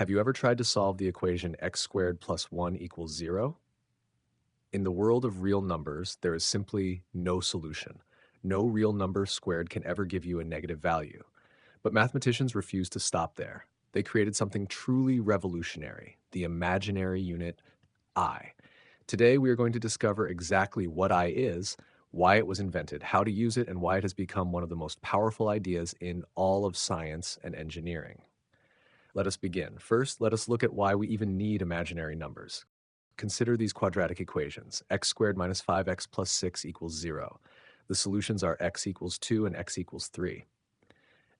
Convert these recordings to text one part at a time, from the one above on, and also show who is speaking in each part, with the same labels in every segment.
Speaker 1: Have you ever tried to solve the equation x squared plus 1 equals 0? In the world of real numbers, there is simply no solution. No real number squared can ever give you a negative value. But mathematicians refused to stop there. They created something truly revolutionary, the imaginary unit I. Today, we are going to discover exactly what I is, why it was invented, how to use it, and why it has become one of the most powerful ideas in all of science and engineering. Let us begin. First, let us look at why we even need imaginary numbers. Consider these quadratic equations. X squared minus 5x plus 6 equals 0. The solutions are x equals 2 and x equals 3.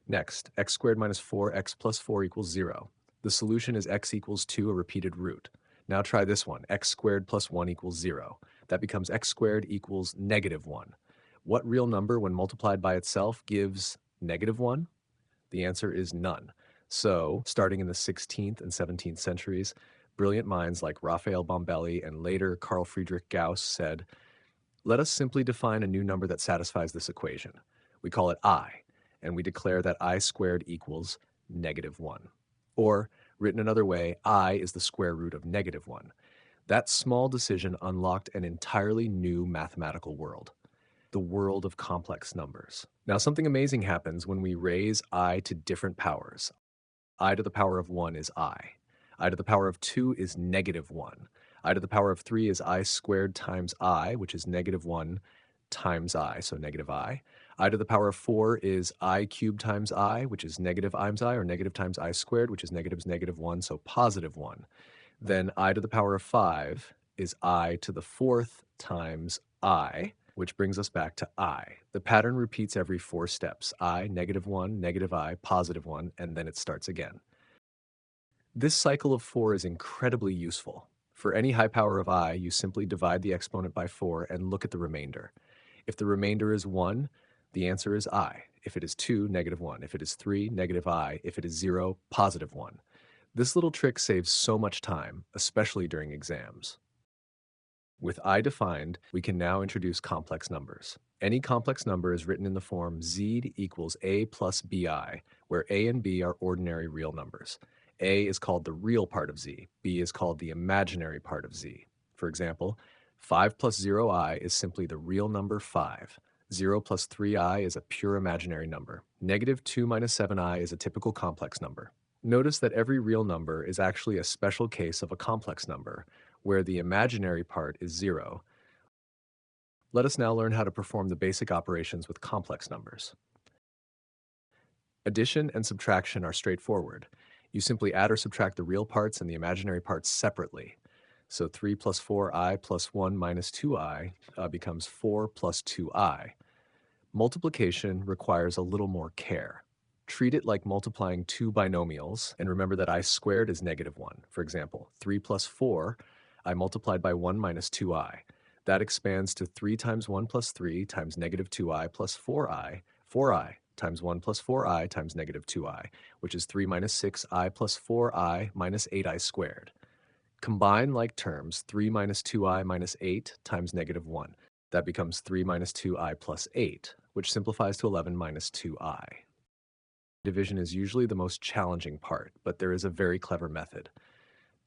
Speaker 1: Next, x squared minus 4x plus 4 equals 0. The solution is x equals 2, a repeated root. Now try this one, x squared plus 1 equals 0. That becomes x squared equals negative 1. What real number, when multiplied by itself, gives negative 1? The answer is none. So, starting in the 16th and 17th centuries, brilliant minds like Raphael Bombelli and later Carl Friedrich Gauss said, let us simply define a new number that satisfies this equation. We call it I, and we declare that I squared equals negative 1. Or, written another way, I is the square root of negative 1. That small decision unlocked an entirely new mathematical world, the world of complex numbers. Now, something amazing happens when we raise I to different powers. I to the power of 1 is I to the power of 2 is negative 1. I to the power of 3 is I squared times I, which is negative 1 times I, so negative I. I to the power of 4 is I cubed times I, which is negative times I, or negative times I squared, which is negative 1, so positive 1. Then I to the power of 5 is I to the fourth times I, which brings us back to I. The pattern repeats every 4 steps. I, negative 1, negative I, positive 1, and then it starts again. This cycle of 4 is incredibly useful. For any high power of I, you simply divide the exponent by 4 and look at the remainder. If the remainder is 1, the answer is I. If it is 2, negative 1. If it is 3, negative I. If it is 0, positive 1. This little trick saves so much time, especially during exams. With I defined, we can now introduce complex numbers. Any complex number is written in the form z equals a plus bi, where a and b are ordinary real numbers. A is called the real part of z, b is called the imaginary part of z. For example, 5 plus 0i is simply the real number 5. 0 plus 3i is a pure imaginary number. Negative 2 minus 7i is a typical complex number. Notice that every real number is actually a special case of a complex number, where the imaginary part is 0. Let us now learn how to perform the basic operations with complex numbers. Addition and subtraction are straightforward. You simply add or subtract the real parts and the imaginary parts separately. So 3 plus 4i plus 1 minus 2i becomes 4 plus 2i. Multiplication requires a little more care. Treat it like multiplying two binomials, and remember that I squared is negative 1. For example, 3 plus 4, I multiplied by 1 minus 2i. That expands to 3 times 1 plus 3 times negative 2i plus 4i times 1 plus 4i times negative 2i, which is 3 minus 6i plus 4i minus 8i squared. Combine like terms, 3 minus 2i minus 8 times negative 1. That becomes 3 minus 2i plus 8, which simplifies to 11 minus 2i. Division is usually the most challenging part, but there is a very clever method.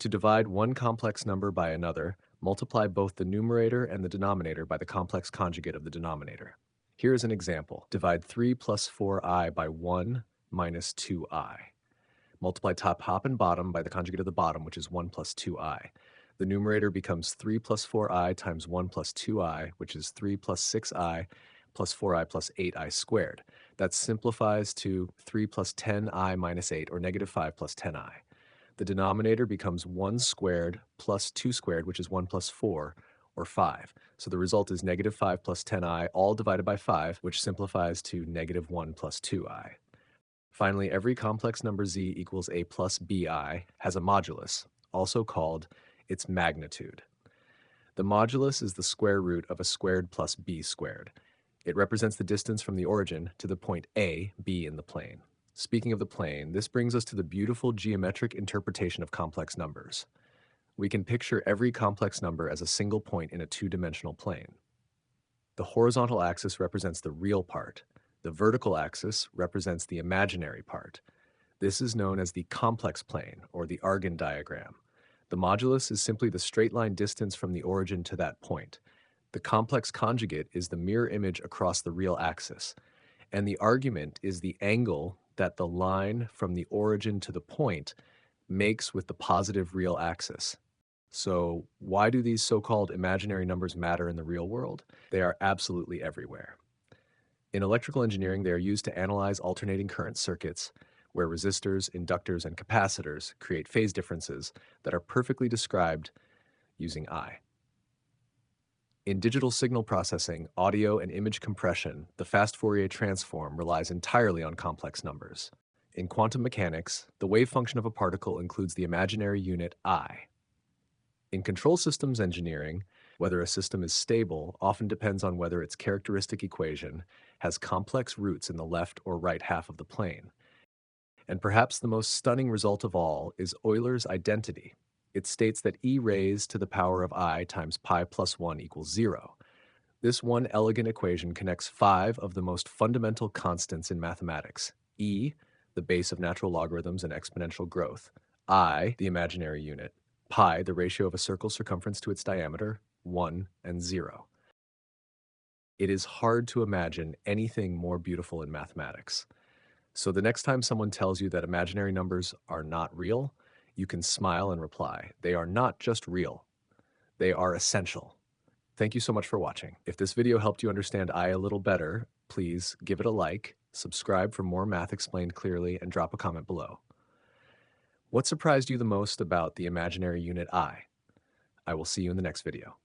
Speaker 1: To divide one complex number by another, multiply both the numerator and the denominator by the complex conjugate of the denominator. Here is an example. Divide 3 plus 4i by 1 minus 2i. Multiply top and bottom by the conjugate of the bottom, which is 1 plus 2i. The numerator becomes 3 plus 4i times 1 plus 2i, which is 3 plus 6i plus 4i plus 8i squared. That simplifies to 3 plus 10i minus 8, or negative 5 plus 10i. The denominator becomes 1 squared plus 2 squared, which is 1 plus 4, or 5. So the result is negative 5 plus 10i, all divided by 5, which simplifies to negative 1 plus 2i. Finally, every complex number z equals a plus bi has a modulus, also called its magnitude. The modulus is the square root of a squared plus b squared. It represents the distance from the origin to the point A, B in the plane. Speaking of the plane, this brings us to the beautiful geometric interpretation of complex numbers. We can picture every complex number as a single point in a two-dimensional plane. The horizontal axis represents the real part. The vertical axis represents the imaginary part. This is known as the complex plane, or the Argand diagram. The modulus is simply the straight line distance from the origin to that point. The complex conjugate is the mirror image across the real axis, and the argument is the angle that the line from the origin to the point makes with the positive real axis. So, why do these so-called imaginary numbers matter in the real world? They are absolutely everywhere. In electrical engineering, they are used to analyze alternating current circuits, where resistors, inductors, and capacitors create phase differences that are perfectly described using I. In digital signal processing, audio and image compression, the fast Fourier transform relies entirely on complex numbers. In quantum mechanics, the wave function of a particle includes the imaginary unit I. In control systems engineering, whether a system is stable often depends on whether its characteristic equation has complex roots in the left or right half of the plane. And perhaps the most stunning result of all is Euler's identity. It states that e raised to the power of I times pi plus 1 equals 0. This one elegant equation connects 5 of the most fundamental constants in mathematics: e, the base of natural logarithms and exponential growth; I, the imaginary unit; pi, the ratio of a circle's circumference to its diameter; 1 and 0. It is hard to imagine anything more beautiful in mathematics. So the next time someone tells you that imaginary numbers are not real, you can smile and reply, they are not just real, they are essential. Thank you so much for watching. If this video helped you understand I a little better, please give it a like, subscribe for more math explained clearly, and drop a comment below. What surprised you the most about the imaginary unit I? I will see you in the next video.